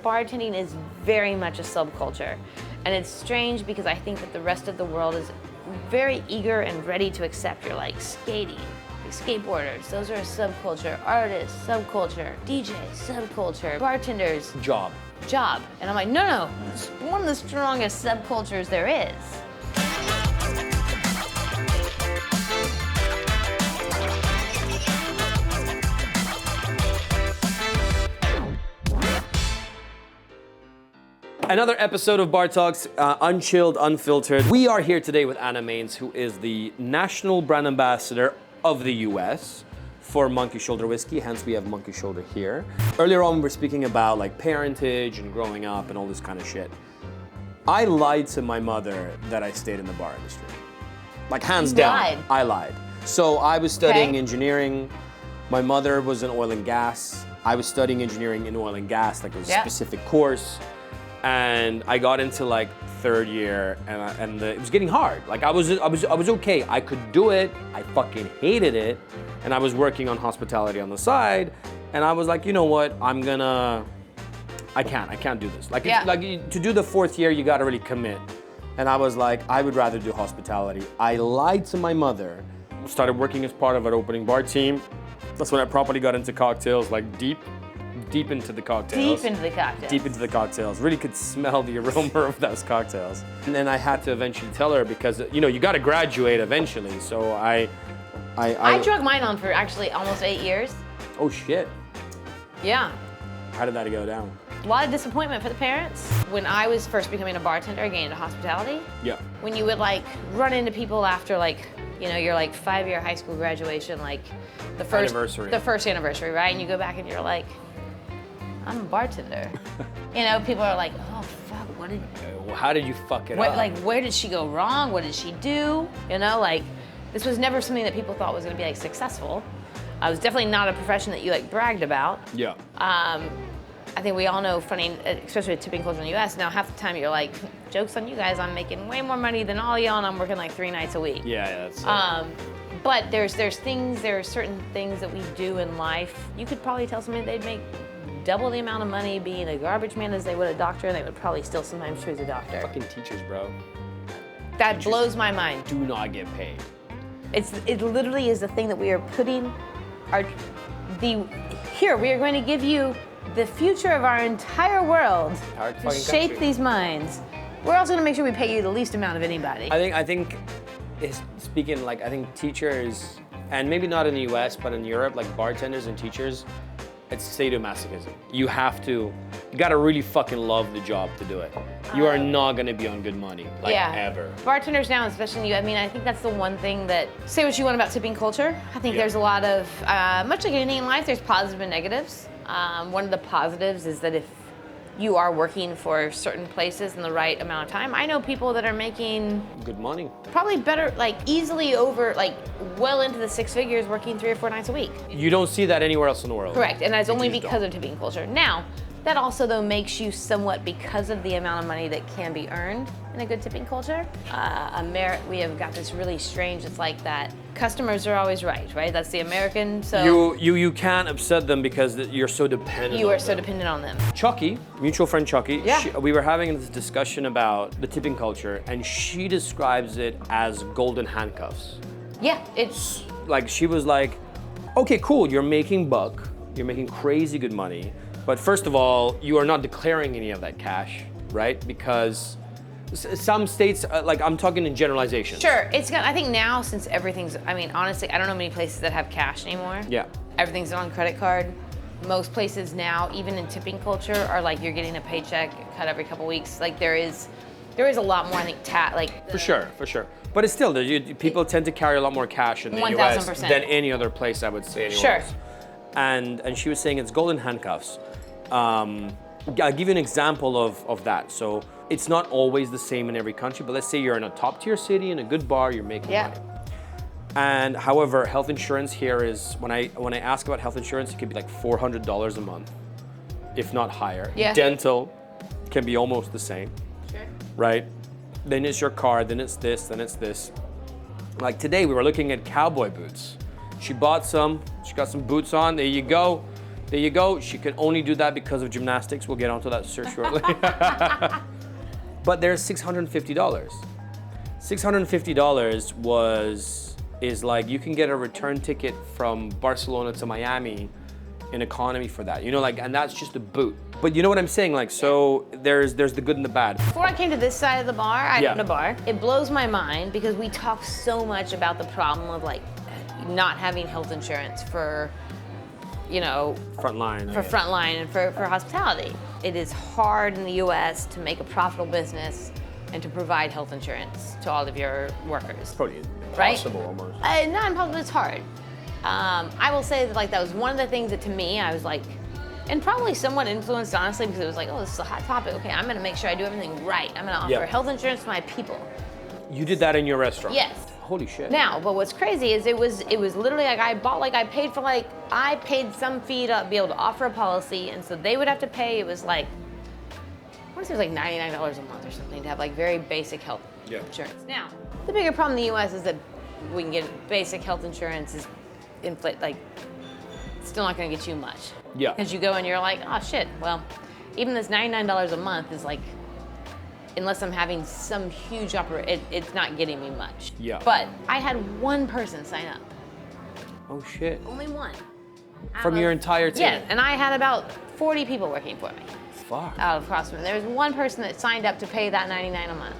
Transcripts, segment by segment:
Bartending is very much a subculture, and it's strange because I think that the rest of the world is very eager and ready to accept you're like skating, like skateboarders, those are a subculture, artists, subculture, DJs, subculture, bartenders, Job. And I'm like, no, it's one of the strongest subcultures there is. Another episode of Bar Talks, unchilled, unfiltered. We are here today with Anna Maines, who is the national brand ambassador of the US for Monkey Shoulder Whisky, hence we have Monkey Shoulder here. Earlier on, we were speaking about like parentage and growing up and all this kind of shit. I lied to my mother that I stayed in the bar industry. Like hands down, lied. I lied. So I was studying Okay. engineering. My mother was in oil and gas. I was studying engineering in oil and gas, like it was a specific course. And I got into like third year, and it was getting hard. Like I was okay. I could do it. I fucking hated it, and I was working on hospitality on the side. And I was like, you know what? I can't do this. Like to do the fourth year, you got to really commit. And I was like, I would rather do hospitality. I lied to my mother. Started working as part of an opening bar team. That's when I properly got into cocktails, like deep into the cocktails. Deep into the cocktails. Really could smell the aroma of those cocktails. And then I had to eventually tell her because, you know, you got to graduate eventually. So I drug mine on for actually almost 8 years. Oh shit. Yeah. How did that go down? A lot of disappointment for the parents. When I was first becoming a bartender, getting into hospitality, Yeah. when you would like run into people after like, you know, your like 5-year high school graduation, like the first anniversary, right? And you go back and you're like, I'm a bartender. You know, people are like, oh fuck, How did you fuck it up? like where did she go wrong? What did she do? You know, like this was never something that people thought was gonna be like successful. It was definitely not a profession that you like bragged about. Yeah. I think we all know, funny, especially with tipping culture in the US, now half the time you're like, joke's on you guys, I'm making way more money than all y'all and I'm working like 3 nights a week. Yeah, that's But there are certain things that we do in life. You could probably tell somebody they'd make double the amount of money being a garbage man as they would a doctor, and they would probably still sometimes choose a doctor. fucking teachers, bro. That Teachers blows my mind. do not get paid. It literally is the thing that we are putting here, we are going to give you the future of our entire world to shape these minds. We're also going to make sure we pay you the least amount of anybody. I think speaking like, I think teachers, and maybe not in the US, but in Europe, like bartenders and teachers, it's sadomasochism. You gotta really fucking love the job to do it. You are not gonna be on good money, like ever. Bartenders now, especially you, I mean, I think that's the one thing that, say what you want about tipping culture, I think there's a lot of, much like anything in life, there's positives and negatives. One of the positives is that if you are working for certain places in the right amount of time, I know people that are making good money. Probably better, like easily over, like well into the 6 figures working 3 or 4 nights a week. You don't see that anywhere else in the world. Correct, and that's only because of tipping culture. Now, that also though makes you somewhat, because of the amount of money that can be earned in a good tipping culture, we have got this really strange, it's like that customers are always right? That's the American, so. You can't upset them because you're so dependent on them. You are so dependent on them. Chucky, mutual friend Chucky, Yeah. we were having this discussion about the tipping culture, and she describes it as golden handcuffs. Yeah, it's. Like, she was like, okay, cool, you're making buck, you're making crazy good money, but first of all, you are not declaring any of that cash, right? Because some states, like I'm talking in generalization. Sure, I think now since everything's, I mean, honestly, I don't know many places that have cash anymore. Yeah. Everything's on credit card. Most places now, even in tipping culture, are like you're getting a paycheck cut every couple weeks. Like there is a lot more, I think, For sure. But it's still, people tend to carry a lot more cash in the US 1000%. than any other place, I would say. Anywhere else. And she was saying it's golden handcuffs. I'll give you an example of that. So it's not always the same in every country, but let's say you're in a top tier city in a good bar, you're making money. And however, health insurance here is, when I ask about health insurance, it could be like $400 a month, if not higher. Yeah. Dental can be almost the same. Sure. Right? Then it's your car, then it's this, then it's this. Like today we were looking at cowboy boots. She bought some, she got some boots on, there you go. There you go. She can only do that because of gymnastics. We'll get onto that shortly. But there's $650. $650 is like you can get a return ticket from Barcelona to Miami in economy for that. You know, like, and that's just a boot. But you know what I'm saying? Like, so there's the good and the bad. Before I came to this side of the bar, I owned a bar. It blows my mind because we talk so much about the problem of like not having health insurance for, you know, frontline and for hospitality. It is hard in the US to make a profitable business and to provide health insurance to all of your workers. Probably impossible, almost. Not impossible, it's hard. I will say that like that was one of the things that to me, I was like, and probably somewhat influenced honestly because it was like, oh, this is a hot topic. Okay, I'm gonna make sure I do everything right. I'm gonna offer health insurance to my people. You did that in your restaurant? Yes. Holy shit. Now, but what's crazy is it was literally like I paid some fee to be able to offer a policy, and so they would have to pay, it was like, I want to say it was like $99 a month or something to have like very basic health insurance. Now, the bigger problem in the US is that we can get basic health insurance is still not gonna get you much. Yeah. Because you go and you're like, oh shit, well, even this $99 a month is like, unless I'm having some huge it's not getting me much. Yeah. But I had one person sign up. Oh shit. Only one. From your entire team? Yeah, and I had about 40 people working for me. Fuck. Out of CrossFit. There was one person that signed up to pay that $99 a month.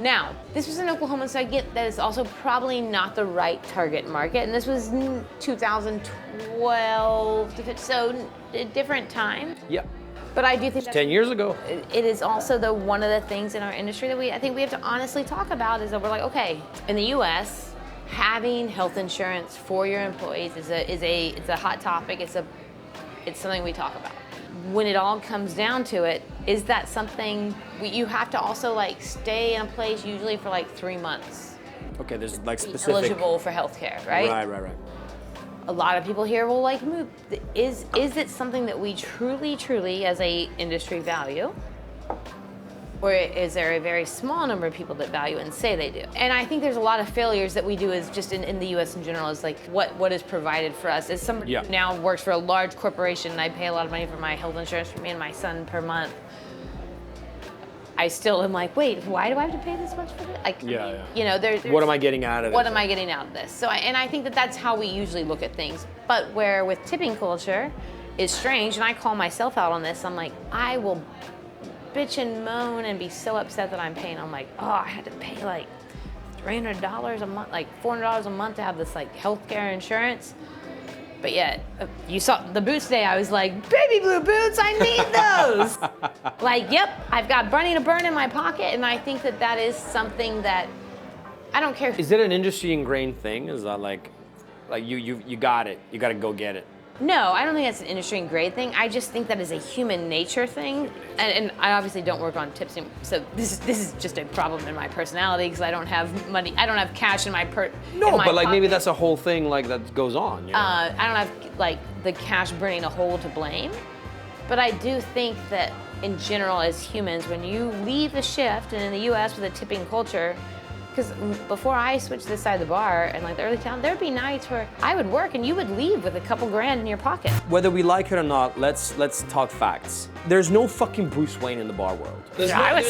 Now, this was in Oklahoma, so I get that it's also probably not the right target market, and this was 2012, so a different time. Yeah. But I do think 10 years ago. It is also one of the things in our industry that I think we have to honestly talk about is that we're like, okay, in the US, having health insurance for your employees is a hot topic. It's something we talk about. When it all comes down to it, is that something you have to also like stay in a place usually for like 3 months? Okay, there's like specific. Eligible for healthcare, right? Right. A lot of people here will like move. Is it something that we truly as a industry value? Or is there a very small number of people that value and say they do? And I think there's a lot of failures that we do as just in the US in general is like what is provided for us. As somebody who now works for a large corporation and I pay a lot of money for my health insurance for me and my son per month, I still am like, wait, why do I have to pay this much for this? Like, you know, there's what am I getting out of it? What am I getting out of this? So I think that's how we usually look at things. But where with tipping culture is strange, and I call myself out on this, I'm like, I will bitch and moan and be so upset that I'm paying. I'm like, oh, I had to pay like $300 a month, like $400 a month to have this like healthcare insurance. But yet, you saw the boots today, I was like, baby blue boots, I need those. Like, yep, I've got Bunny to burn in my pocket, and I think that is something that, I don't care. Is it an industry ingrained thing? Is that like you got it, you gotta go get it? No, I don't think that's an industry and grade thing. I just think that is a human nature thing. And I obviously don't work on tips, so this is just a problem in my personality because I don't have money, I don't have cash in my No, but like pocket. maybe that's a whole thing like that goes on. You know? I don't have like the cash burning a hole to blame. But I do think that in general as humans, when you leave a shift, and in the US with a tipping culture, because before I switched to this side of the bar and like the early town, there'd be nights where I would work and you would leave with a couple grand in your pocket. Whether we like it or not, let's talk facts. There's no fucking Bruce Wayne in the bar world. What are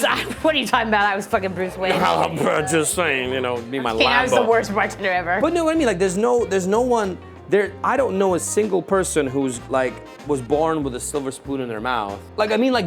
you talking about? I was fucking Bruce Wayne. I'm just saying, you know, be my Lambo. I was the worst bartender ever. But no, what I mean, like, there's no one there. I don't know a single person who's like was born with a silver spoon in their mouth. Like, I mean, like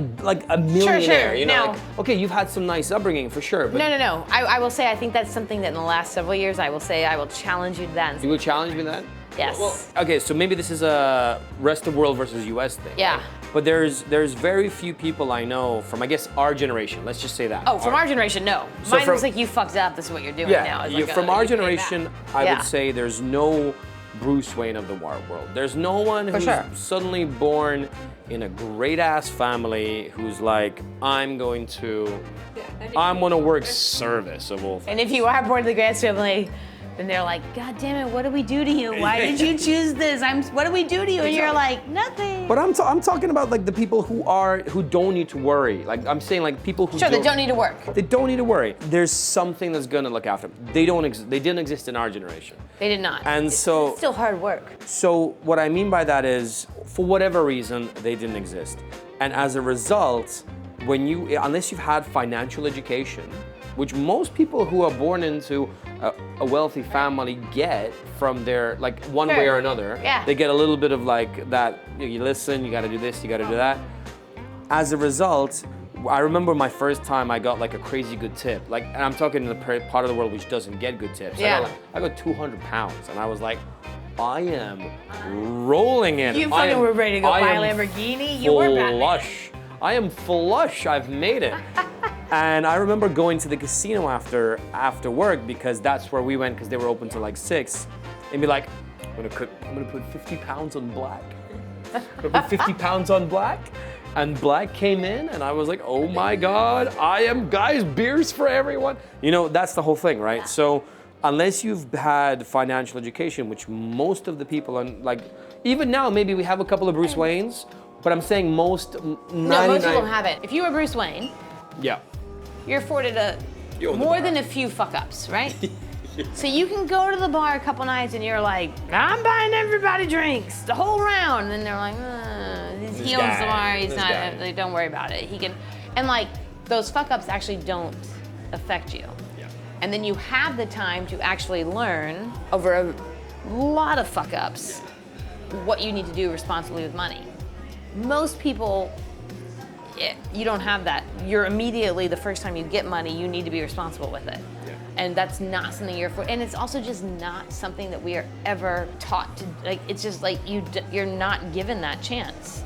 a millionaire. Sure. You know, like, okay, you've had some nice upbringing for sure. But No. I will say I think that's something that in the last several years I will challenge you to that. You will challenge me to that? Yes. Well, okay, so maybe this is a rest of world versus US thing. Yeah. Right? But there's very few people I know from, I guess, our generation. Let's just say that. Oh, from our generation, no. So Mine was like, you fucked up. This is what you're doing now. It's like, from our generation, I Yeah. would say there's no Bruce Wayne of the world. There's no one who's suddenly born in a great ass family who's like, I'm gonna work service of all things. And if you are born to the Grants family, And they're like, God damn it, what did we do to you? Why did you choose this? What did we do to you? And you're like, nothing. But I'm talking about like the people who don't need to worry. Like I'm saying like people who they don't need to work. They don't need to worry. There's something that's gonna look after them. They didn't exist in our generation. They did not. And it's still hard work. So what I mean by that is, for whatever reason, they didn't exist. And as a result, unless you've had financial education, which most people who are born into a wealthy family get from their, like one way or another, they get a little bit of like that, you listen, you gotta do this, you gotta do that. As a result, I remember my first time I got like a crazy good tip. Like, and I'm talking in the part of the world which doesn't get good tips. Yeah. I got 200 pounds and I was like, I am rolling in. You fucking were ready to go buy a Lamborghini? You were flush. I am flush, I've made it. And I remember going to the casino after work, because that's where we went, because they were open till like 6, and be like, I'm gonna put 50 pounds on black. I'm gonna put 50 pounds on black. And black came in, and I was like, oh my God, guys, beers for everyone. You know, that's the whole thing, right? So unless you've had financial education, which most of the people are like, even now, maybe we have a couple of Bruce Waynes, but I'm saying most people haven't. If you were Bruce Wayne, you're afforded more than a few fuck ups, right? So you can go to the bar a couple nights and you're like, I'm buying everybody drinks the whole round, and they're like, he owns the bar, he's not. Like, don't worry about it. He can, and like those fuck ups actually don't affect you. Yeah. And then you have the time to actually learn over a lot of fuck ups what you need to do responsibly with money. Most people, you don't have that. You're immediately, the first time you get money, you need to be responsible with it. Yeah. And that's not something you're for. And it's also just not something that we are ever taught to, like, it's just like you're not given that chance.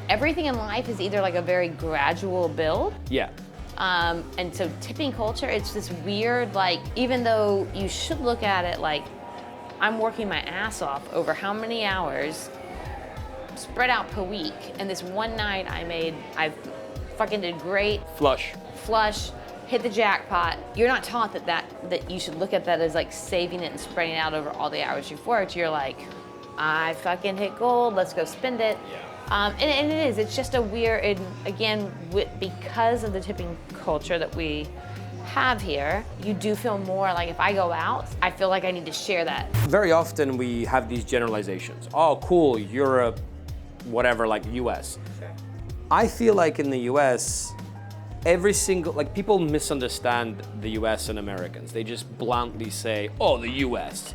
Everything in life is either like a very gradual build. Yeah. And so tipping culture, it's this weird, like, even though you should look at it like, I'm working my ass off over how many hours spread out per week, and this one night I fucking did great. Flush, hit the jackpot. You're not taught that you should look at that as like saving it and spreading it out over all the hours you've worked. You're like, I fucking hit gold, let's go spend it. Yeah. And it is, it's just a weird, and again, because of the tipping culture that we have here, you do feel more like if I go out, I feel like I need to share that. Very often we have these generalizations. Oh, cool, Europe, whatever, like US. Sure. I feel like in the US, people misunderstand the US and Americans. They just bluntly say, oh, the US.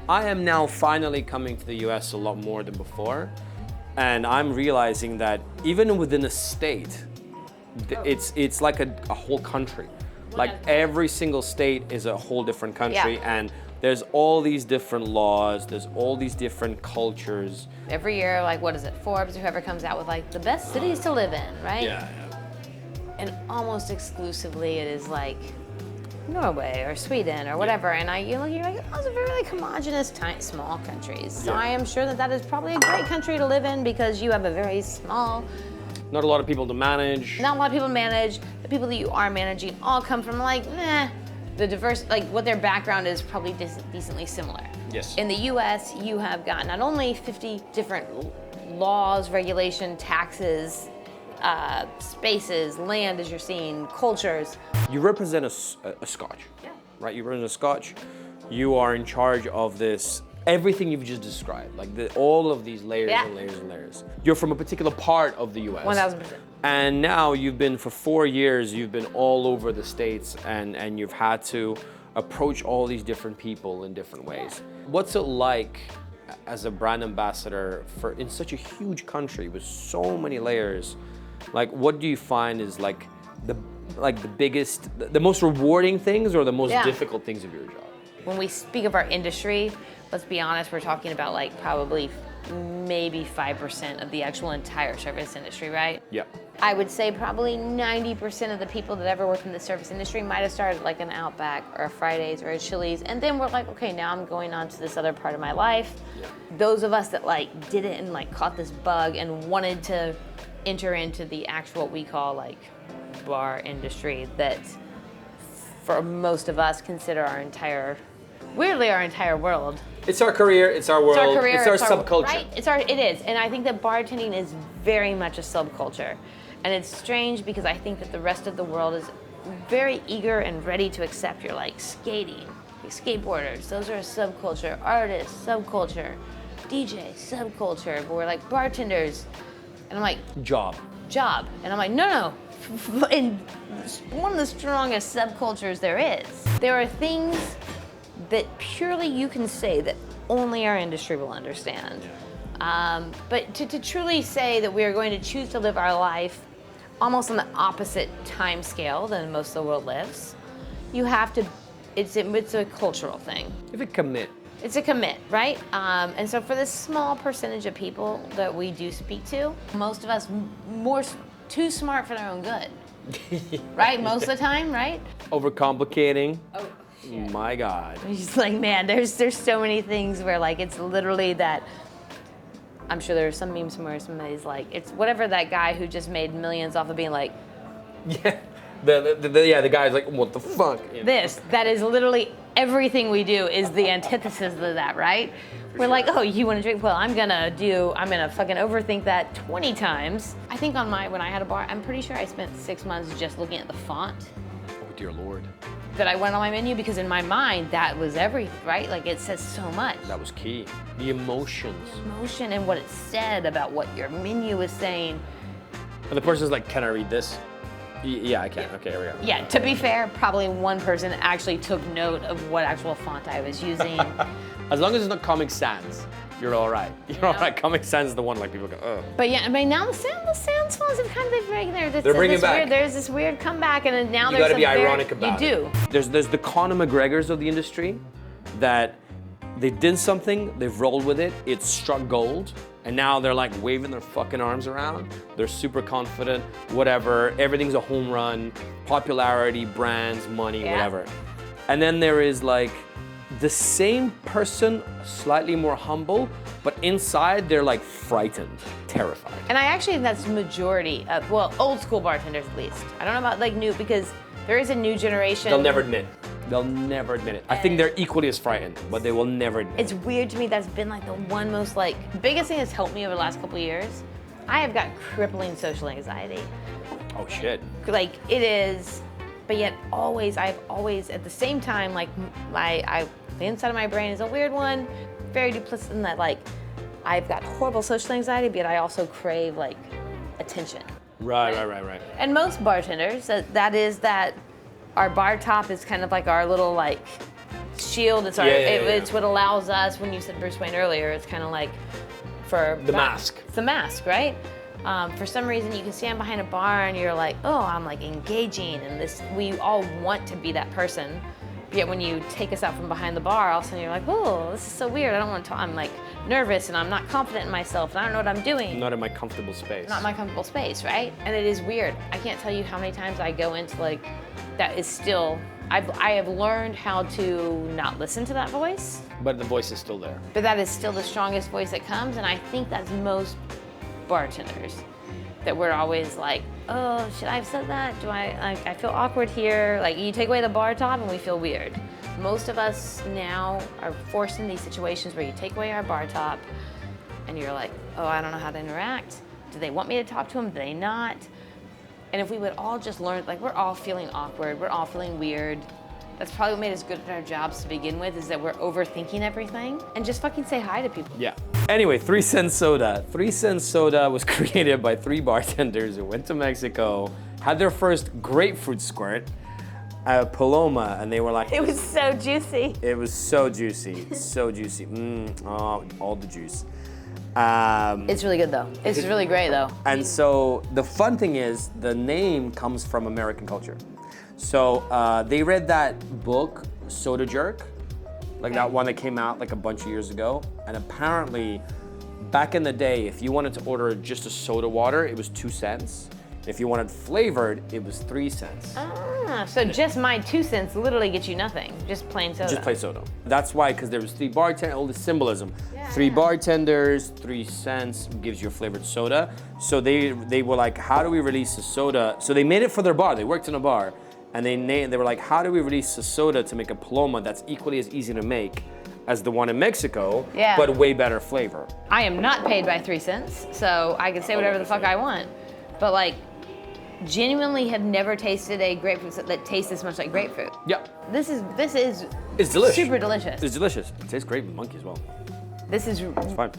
I am now finally coming to the US a lot more than before. And I'm realizing that even within a state, it's like a whole country. Like every single state is a whole different country, and there's all these different laws, there's all these different cultures. Every year, like, what is it, Forbes or whoever comes out with like the best cities to live in, right? Yeah. And almost exclusively it is like Norway or Sweden or whatever, and you're like, those are very like homogenous, tiny, small countries. So I am sure that is probably a great country to live in because you have a very small. Not a lot of people to manage. Not a lot of people to manage. The people that you are managing all come from like, the diverse, like what their background is probably decently similar. Yes. In the US, you have got not only 50 different laws, regulation, taxes, spaces, land as you're seeing, cultures. You represent a Scotch, right? You represent a Scotch. You are in charge of this, everything you've just described, like all of these layers and layers and layers. You're from a particular part of the US. 1000%. And now you've been, for 4 years, you've been all over the States and you've had to approach all these different people in different ways. What's it like as a brand ambassador in such a huge country with so many layers? Like, what do you find is like the biggest, the most rewarding things or the most difficult things of your job? When we speak of our industry, let's be honest, we're talking about like probably maybe 5% of the actual entire service industry, right? Yeah. I would say probably 90% of the people that ever worked in the service industry might have started like an Outback or a Fridays or a Chili's, and then we're like, okay, now I'm going on to this other part of my life. Yeah. Those of us that like did it and like caught this bug and wanted to enter into the actual, what we call like bar industry, that for most of us consider our entire weirdly our entire world. It's our career, it's our world, It's our career, it's our subculture. Right? It is, and I think that bartending is very much a subculture. And it's strange because I think that the rest of the world is very eager and ready to accept you're like skating, like skateboarders, those are a subculture, artists, subculture, DJ, subculture, but we're like bartenders. And I'm like, Job. And I'm like, no. In one of the strongest subcultures there is. There are things that purely you can say that only our industry will understand. But to truly say that we are going to choose to live our life almost on the opposite time scale than most of the world lives, you have to, it's a cultural thing. If it commit. It's a commit, right? And so for this small percentage of people that we do speak to, most of us too smart for their own good, right? Most of the time, right? Overcomplicating. Oh, shit. My God. It's just like, man, there's so many things where like it's literally that. I'm sure there's some meme somewhere. Somebody's like, it's whatever that guy who just made millions off of being like, Yeah. The guy's like, what the fuck? You know? that is literally everything we do is the antithesis of that, right? We're like, oh, you want to drink? Well, I'm gonna fucking overthink that 20 times. I think when I had a bar, I'm pretty sure I spent 6 months just looking at the font. Oh, dear Lord. That I went on my menu because in my mind, that was everything, right? Like it says so much. That was key. The emotions. Emotion and what it said about what your menu is saying. And the person's like, can I read this? Yeah, I can. Okay, here we go. Yeah, to be fair, probably one person actually took note of what actual font I was using. As long as it's not Comic Sans, you're all right. You're all right. Comic Sans is the one like people go, oh. But yeah, I mean now the Sans fonts have kind of They're bringing it back. There's this weird comeback, and then now You there's gotta be ironic about it. You do. There's the Conor McGregors of the industry that they did something, they've rolled with it, it struck gold, and now they're like waving their fucking arms around. They're super confident, whatever, everything's a home run, popularity, brands, money, whatever. And then there is like the same person, slightly more humble, but inside they're like frightened, terrified. And I actually think that's the majority of, well, old school bartenders at least. I don't know about like new, because there is a new generation. They'll never admit. They'll never admit it. I think they're equally as frightened, but they will never admit it. It's weird to me, that's been like the one most like, biggest thing that's helped me over the last couple of years. I have got crippling social anxiety. Oh shit. Like it is, but yet I've always at the same time, like the inside of my brain is a weird one, very duplicitous in that like, I've got horrible social anxiety, but yet I also crave like attention. Right. And most bartenders, that our bar top is kind of like our little like shield. It's it's what allows us. When you said Bruce Wayne earlier, it's kind of like for the mask. It's the mask, right? For some reason, you can stand behind a bar and you're like, oh, I'm like engaging, and this. We all want to be that person. Yet when you take us out from behind the bar, all of a sudden you're like, oh, this is so weird. I don't want to talk. I'm like nervous and I'm not confident in myself and I don't know what I'm doing. Not in my comfortable space. Not my comfortable space, right? And it is weird. I can't tell you how many times I go into like, that is still, I have learned how to not listen to that voice. But the voice is still there. But that is still the strongest voice that comes, and I think that's most bartenders. That we're always like, oh, should I have said that? I feel awkward here. Like you take away the bar top and we feel weird. Most of us now are forced in these situations where you take away our bar top and you're like, oh, I don't know how to interact. Do they want me to talk to them? Do they not? And if we would all just learn, like we're all feeling awkward, we're all feeling weird. That's probably what made us good at our jobs to begin with, is that we're overthinking everything, and just fucking say hi to people. Yeah. Anyway, 3 Cent Soda. 3 Cent Soda was created by 3 bartenders who went to Mexico, had their first grapefruit squirt at Paloma, and they were like... It was so juicy. It was so juicy, so juicy. Oh, all the juice. It's really good though. It's really great though. And so the fun thing is, the name comes from American culture. So they read that book, Soda Jerk, like that one that came out like a bunch of years ago. And apparently, back in the day, if you wanted to order just a soda water, it was 2 cents. If you wanted flavored, it was 3 cents. Ah, so just my 2 cents literally gets you nothing, just plain soda. Just plain soda. That's why, because there was 3 bartenders, all the symbolism. Yeah, 3 bartenders, 3 cents gives you a flavored soda. So they were like, how do we release a soda? So they made it for their bar. They worked in a bar. And they were like, how do we release a soda to make a Paloma that's equally as easy to make as the one in Mexico, but way better flavor? I am not paid by 3 cents, so I can say whatever the fuck I want. But like, genuinely have never tasted a grapefruit that tastes this much like grapefruit. Yeah. This is It's delicious. super delicious. It's delicious. It tastes great with Monkey as well. This is It's fine.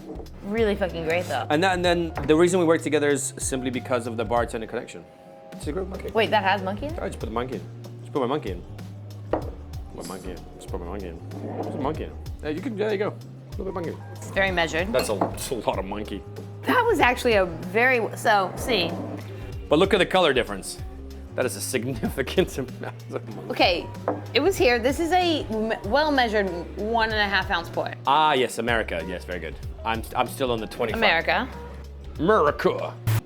really fucking great though. And then the reason we work together is simply because of the bartender connection. It's a great Monkey. Wait, that has monkey in it? I just put the Monkey in. Just put my Monkey in. Put my Monkey in. Just put my Monkey in. There's a Monkey in. Yeah, there you go. A little bit of Monkey. It's very measured. That's a lot of Monkey. That was actually a very, so see. But look at the color difference. That is a significant amount of Monkey. Okay, it was here. This is a well-measured 1.5 ounce pour. Ah, yes, America. Yes, very good. I'm still on the 25. America.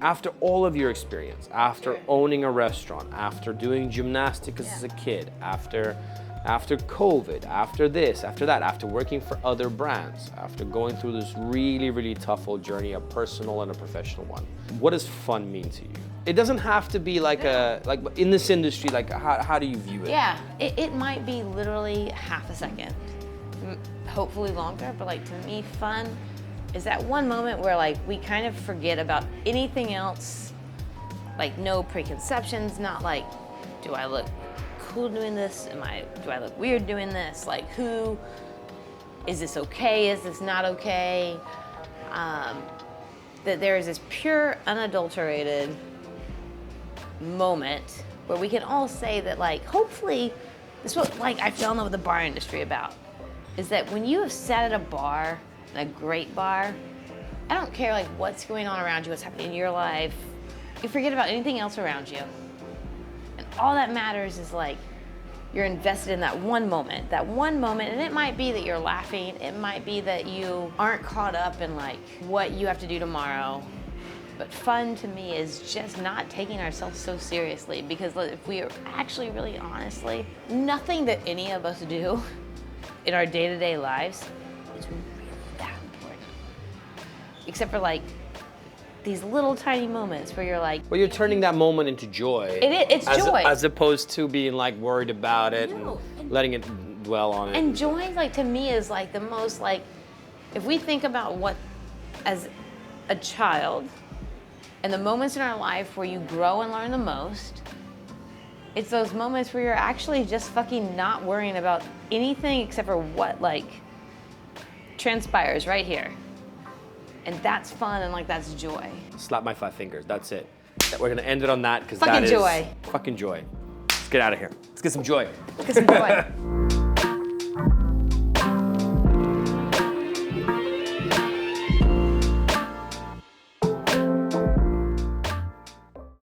After all of your experience, after owning a restaurant, after doing gymnastics as a kid, after COVID, after this, after that, after working for other brands, after going through this really, really tough old journey, a personal and a professional one, what does fun mean to you? It doesn't have to be like in this industry, like how do you view it? Yeah, it might be literally half a second, hopefully longer, but like to me, fun is that one moment where like we kind of forget about anything else, like no preconceptions, not like, do I look cool doing this? Do I look weird doing this? Like is this okay? Is this not okay? That there is this pure, unadulterated moment where we can all say that like, hopefully, this is what like I fell in love with the bar industry about, is that when you have sat at a bar, a great bar, I don't care like what's going on around you, what's happening in your life, you forget about anything else around you. And all that matters is like, you're invested in that one moment, and it might be that you're laughing, it might be that you aren't caught up in like what you have to do tomorrow. But fun to me is just not taking ourselves so seriously, because if we are actually really honestly, nothing that any of us do in our day-to-day lives is really that important. Except for like these little tiny moments where you're like... Well, you're turning that moment into joy. It's joy. As opposed to being like worried about it and letting it dwell on it. And joy, like to me, is like the most like, if we think about what, as a child, and the moments in our life where you grow and learn the most, it's those moments where you're actually just fucking not worrying about anything except for what like transpires right here. And that's fun and like that's joy. Slap my 5 fingers, that's it. We're gonna end it on that because Fucking that is joy. fucking joy. Let's get out of here. Let's get some joy. Get some joy.